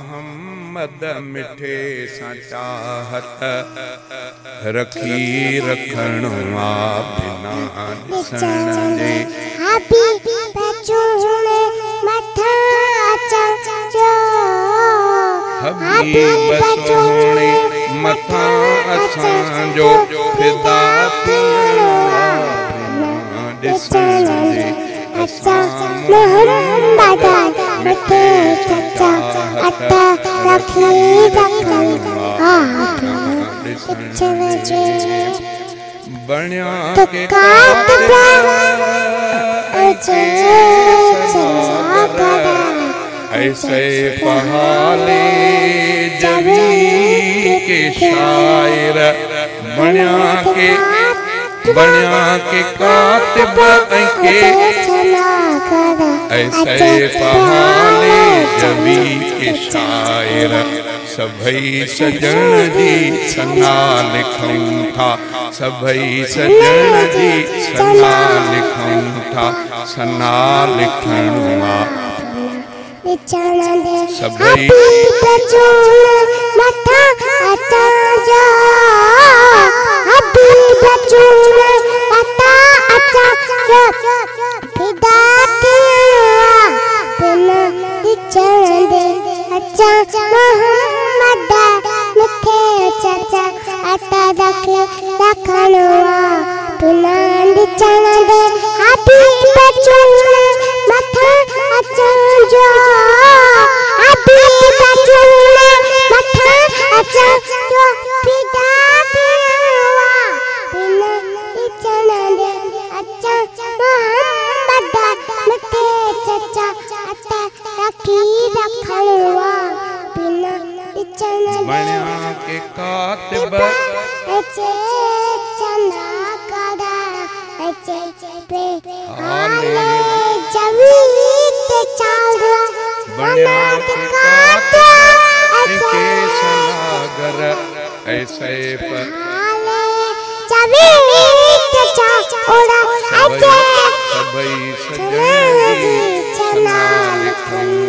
मोहम्मद मिठे सां चाहत रखी रखण बिना ॾिसण जे हबीब सोहणे मथां असांजो फिदा थियण बिना ॾिसण जे असां मोहम्मद मिठे सां चाहत रखी रखण ॾिसण जे बणिया के कातिब ऐसे पहाले जवी के शायर बणिया के कातिब के ऐसे पहाले जवी के शायर सभई सजण जी सना लिखूं था सभई सजण जी सना लिखूं था सना लिखणु सभई सभई सजण जी सना लिखूं